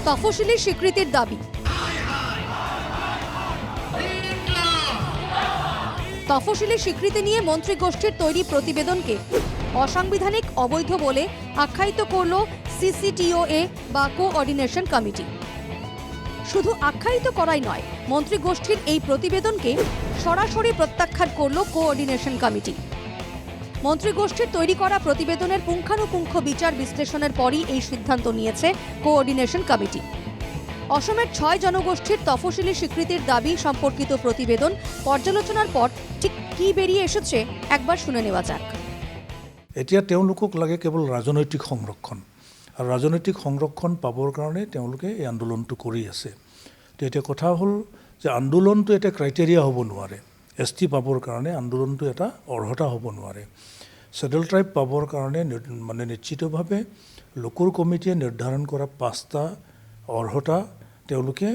তফসিলি স্বীকৃতির দাবি। তফসিলি স্বীকৃতি নিয়ে মন্ত্রিগোষ্ঠীর তৈরি প্রতিবেদনকে অসাংবিধানিক, অবৈধ বলে আখ্যায়িত করল সিসিটিওএ বা কোঅর্ডিনেশন কমিটি। শুধু আখ্যায়িত করাই নয়, মন্ত্রিগোষ্ঠীর এই প্রতিবেদনকে সরাসরি প্রত্যাখ্যান করল কোঅর্ডিনেশন কমিটি। মন্ত্রিগোষ্ঠীর তৈরি করা প্রতিবেদনের পুঙ্খানুপুঙ্খ বিচার বিশ্লেষণের পরই এই সিদ্ধান্ত নিয়েছে কোঅর্ডিনেশন কমিটি। অসমের 6 জনগোষ্ঠীর তফসিলি স্বীকৃতির দাবি সম্পর্কিত প্রতিবেদন পর্যালোচনার পর ঠিক কি বেরিয়ে এসেছে একবার শুনে নেওয়া যাক। এতিয়া তেওঁলোকক লাগে কেৱল ৰাজনৈতিক সংৰক্ষণ, আৰু ৰাজনৈতিক সংৰক্ষণ পাবৰ কাৰণে তেওঁলোকে এই আন্দোলনটো কৰি আছে। তো এতিয়া কথা হ'ল যে আন্দোলনটো এটা ক্ৰাইটেৰিয়া হ'ব নোৱাৰে। ST পাবৰ কাৰণে আন্দোলনটো এটা অৰ্হতা হ'ব নোৱাৰে। ছেডেল ট্ৰাইব পাবৰ কাৰণে মানে নিশ্চিতভাৱে লোকৰ কমিটিয়ে নিৰ্ধাৰণ কৰা 5টা অৰ্হতা তেওঁলোকে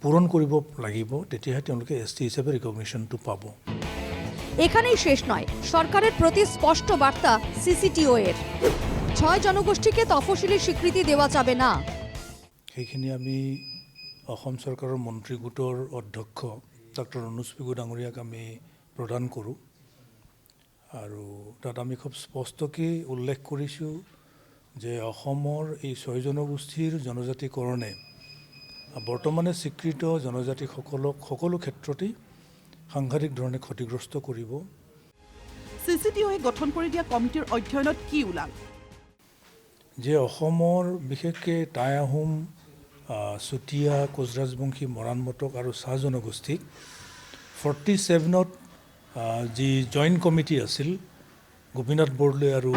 পূৰণ কৰিব লাগিব, তেতিয়াহে তেওঁলোকে ST হিচাপে ৰিকগনিশ্যনটো পাব। এখানেই শেষ নয়, সরকারের প্রতি স্পষ্ট বার্তা সিসিটিওএর। 6 জনগোষ্ঠীকে তফসিলি স্বীকৃতি দেওয়া যাবে না। সেইখিনি আমি অসম চৰকাৰৰ মন্ত্ৰী গোটৰ অধ্যক্ষ ডক্টৰ অনুজ পেগু ডাঙৰীয়াক আমি প্ৰদান কৰোঁ, আৰু তাত আমি খুব স্পষ্টকৈ উল্লেখ কৰিছোঁ যে অসমৰ এই 6 জনগোষ্ঠীৰ জনজাতিকৰণে বৰ্তমানে স্বীকৃত জনজাতিসকলক সকলো ক্ষেত্ৰতেই সাংঘাতিক ধৰণে ক্ষতিগ্ৰস্ত কৰিব। সিসিটিওএ গঠন কৰি দিয়া কমিটিৰ অধ্যয়নত কি ওলাল? যে অসমৰ বিশেষকৈ টাই আহোম, চুতীয়া, কোচ ৰাজবংশী, মৰাণ মটক আৰু চাহ জনগোষ্ঠীক 47ত যি জইণ্ট কমিটি আছিল, গোপীনাথ বৰদলৈ আৰু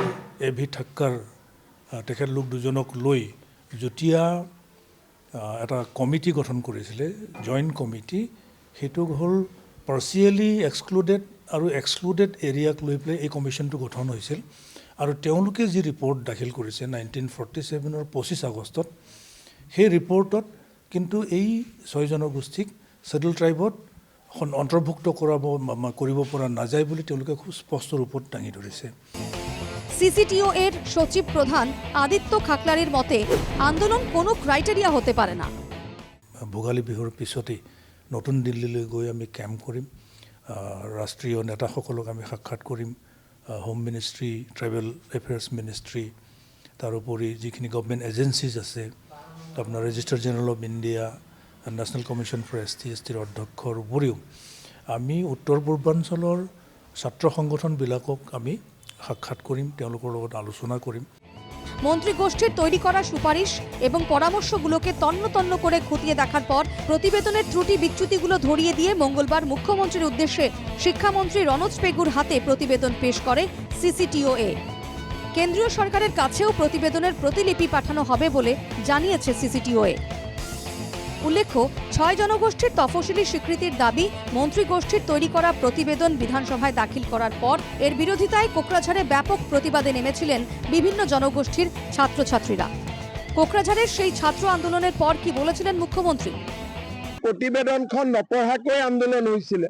AV ঠাক্কাৰ তেখেতলোক দুজনক লৈ যুটীয়া এটা কমিটি গঠন কৰিছিলে, জইণ্ট কমিটি। সেইটো হ'ল পাৰ্চিয়েলি এক্সক্লুডেড আৰু এক্সক্লুডেড এৰিয়াক লৈ পেলাই এই কমিশ্যনটো গঠন হৈছিল। আৰু তেওঁলোকে যি ৰিপৰ্ট দাখিল কৰিছে 1947ৰ 25 আগষ্টত, সেই ৰিপৰ্টত কিন্তু এই 6 জনগোষ্ঠীক ছেডেল ট্ৰাইবত অন্তৰ্ভুক্ত কৰিব পৰা নাযায় বুলি তেওঁলোকে খুব স্পষ্ট ৰূপত দাঙি ধৰিছে। সিসিটিওএৰ সচিব প্ৰধান আদিত্য খাকলাৰিৰ মতে আন্দোলন কোনো ক্ৰাইটেৰিয়া হতে পাৰে না। ভোগালী বিহুৰ পিছতেই নতুন দিল্লীলৈ গৈ আমি কেম্প কৰিম, ৰাষ্ট্ৰীয় নেতাসকলক আমি সাক্ষাৎ কৰিম, home ministry, tribal affairs ministry, তাৰোপৰি যিখিনি গভৰ্ণমেণ্ট এজেঞ্চিজ আছে, আপোনাৰ registrar general of India, national commission for ST/STৰ অধ্যক্ষৰ উপৰিও আমি উত্তৰ পূৰ্বাঞ্চলৰ ছাত্ৰ সংগঠনবিলাকক আমি সাক্ষাৎ কৰিম, তেওঁলোকৰ লগত আলোচনা কৰিম। মন্ত্রিগোষ্ঠীর তৈরি করা সুপারিশ এবং পরামর্শগুলোকে তন্ন তন্ন করে খতিয়ে দেখার পর প্রতিবেদনের ত্রুটি বিচ্যুতিগুলো ধরিয়ে দিয়ে মঙ্গলবার মুখ্যমন্ত্রীর উদ্দেশ্যে শিক্ষামন্ত্রী রনোজ পেগুর হাতে প্রতিবেদন পেশ করে সিসিটিওএ। কেন্দ্রীয় সরকারের কাছেও প্রতিবেদনের প্রতিলিপি পাঠানো হবে বলে জানিয়েছে সিসিটিওএ। উল্লেখ্য, 6 জনগোষ্ঠীর তফসিলি স্বীকৃতির দাবি মন্ত্রিগোষ্ঠীর তৈরি করা প্রতিবেদন বিধানসভায় দাখিল করার পর এর বিরোধিতায় কোকরাঝাড়ে ব্যাপক প্রতিবাদে নেমেছিলেন বিভিন্ন জনগোষ্ঠীর ছাত্রছাত্রীরা। কোকরাঝাড়ের সেই ছাত্র আন্দোলনের পর কি বলেছিলেন মুখ্যমন্ত্রী? প্ৰতিবেদনখন নপঢ়াকৈ আন্দোলন হৈছিল,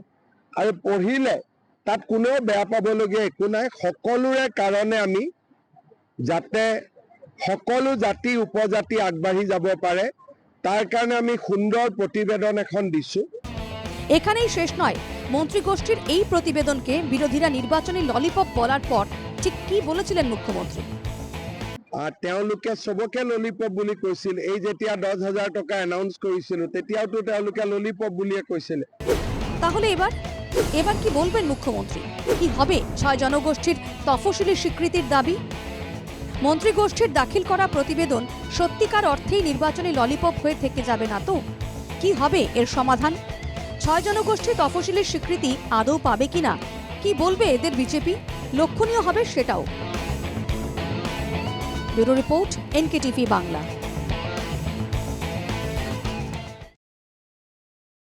আৰু পঢ়িলে তাত কোনেও বেয়া পাবলগীয়া একো নাই। সকলোৰে কাৰণে আমি যাতে সকলো জাতি উপজাতি আগবাঢ়ি যাব পাৰে, তার কারণে আমি সুন্দর প্রতিবেদন এখন দিছো। এখানেই শেষ নয়, মন্ত্রিগোষ্ঠীর এই প্রতিবেদনকে বিরোধীরা নির্বাচনী ললিপপ বলার পর ঠিক কি বলেছিলেন মুখ্যমন্ত্রী? তেওঁলোকে সবকে ললিপপ বুলি কৈছিল। এই যেতিয়া 10,000 টকা এনাউন্স কৰিছিল তেতিয়াওতো তেওঁলোকে ললিপপ বুলিয়ে কৈছিল। তাহলে এবার কি বলবেন মুখ্যমন্ত্রী? কি হবে 6 জনগোষ্ঠীর তফসিলি স্বীকৃতির দাবি? মন্ত্রিগোষ্ঠীর দাখিল করা প্রতিবেদন সত্যিকার অর্থেই নির্বাচনী ললিপপ হয়ে থেকে যাবে না তো? কি হবে এর সমাধান? 6 জনগোষ্ঠী তফসিলির স্বীকৃতি আদৌ পাবে কিনা? কি বলবে এদের বিজেপি? লক্ষণীয় হবে সেটাও। Bureau report, NKTV Bangla.